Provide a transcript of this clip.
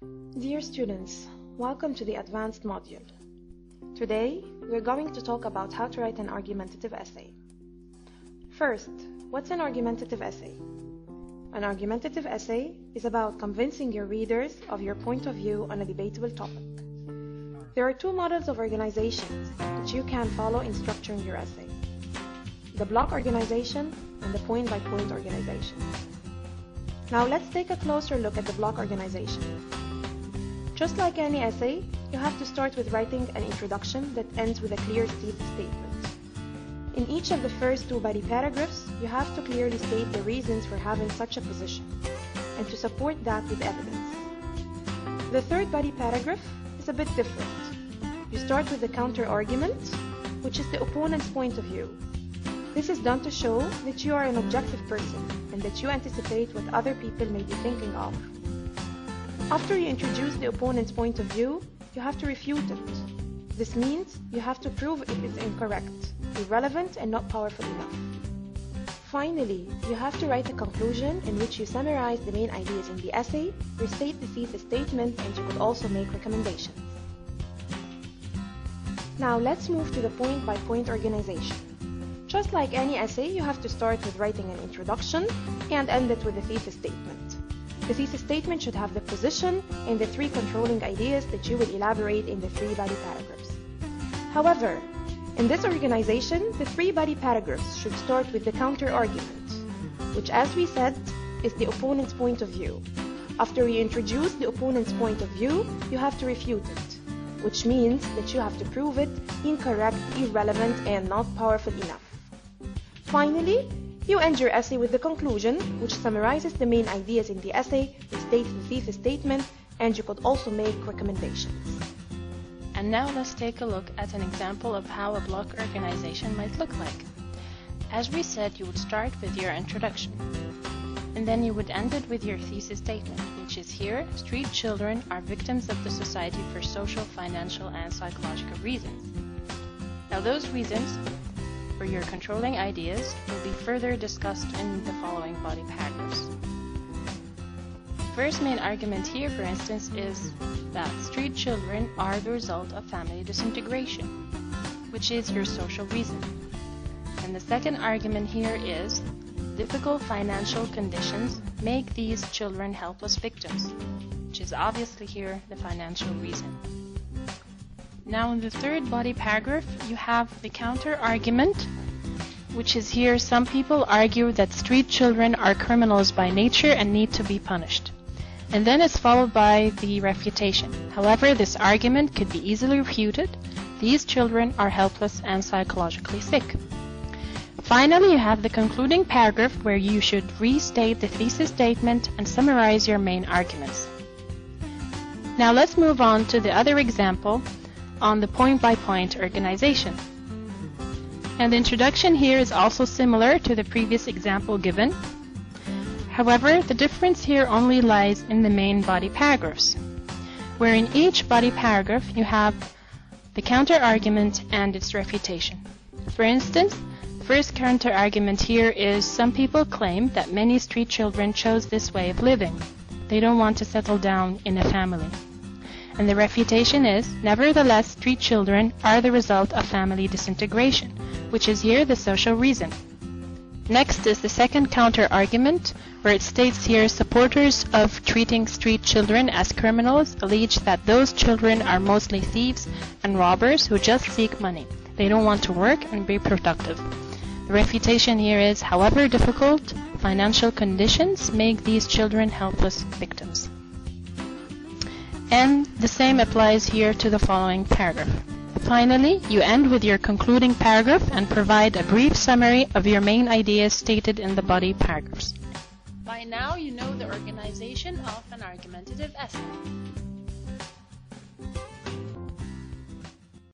Dear students, welcome to the advanced module. Today, we're going to talk about how to write an argumentative essay. First, what's an argumentative essay? An argumentative essay is about convincing your readers of your point of view on a debatable topic. There are two models of organizations that you can follow in structuring your essay: the block organization and the point-by-point organization. Now let's take a closer look at the block organization. Just like any essay, you have to start with writing an introduction that ends with a clear thesis statement. In each of the first two body paragraphs, you have to clearly state the reasons for having such a position, and to support that with evidence. The third body paragraph is a bit different. You start with the counter-argument, which is the opponent's point of view. This is done to show that you are an objective person, and that you anticipate what other people may be thinking of. After you introduce the opponent's point of view, you have to refute it. This means you have to prove it is incorrect, irrelevant, and not powerful enough. Finally, you have to write a conclusion in which you summarize the main ideas in the essay, restate the thesis statement, and you could also make recommendations. Now let's move to the point-by-point organization. Just like any essay, you have to start with writing an introduction and end it with a thesis statement. The thesis statement should have the position and the three controlling ideas that you will elaborate in the three body paragraphs. However, in this organization, the three body paragraphs should start with the counter-argument, which, as we said, is the opponent's point of view. After you introduce the opponent's point of view, you have to refute it, which means that you have to prove it incorrect, irrelevant, and not powerful enough. Finally, you end your essay with the conclusion, which summarizes the main ideas in the essay, restates the thesis statement, and you could also make recommendations. And now let's take a look at an example of how a block organization might look like. As we said, you would start with your introduction, and then you would end it with your thesis statement, which is here: street children are victims of the society for social, financial, and psychological reasons. Now those reasons for your controlling ideas will be further discussed in the following body paragraphs. The first main argument here, for instance, is that street children are the result of family disintegration, which is your social reason. And the second argument here is difficult financial conditions make these children helpless victims, which is obviously here the financial reason. Now in the third body paragraph, you have the counter-argument, which is here: some people argue that street children are criminals by nature and need to be punished. And then it's followed by the refutation. However, this argument could be easily refuted. These children are helpless and psychologically sick. Finally, you have the concluding paragraph where you should restate the thesis statement and summarize your main arguments. Now let's move on to the other example on the point-by-point organization. And the introduction here is also similar to the previous example given. However, the difference here only lies in the main body paragraphs, where in each body paragraph you have the counter-argument and its refutation. For instance, the first counter-argument here is: some people claim that many street children chose this way of living. They don't want to settle down in a family. And the refutation is: nevertheless, street children are the result of family disintegration, which is here the social reason. Next is the second counter-argument, where it states here: supporters of treating street children as criminals allege that those children are mostly thieves and robbers who just seek money. They don't want to work and be productive. The refutation here is: however difficult financial conditions make these children helpless victims. And the same applies here to the following paragraph. Finally, you end with your concluding paragraph and provide a brief summary of your main ideas stated in the body paragraphs. By now you know the organization of an argumentative essay.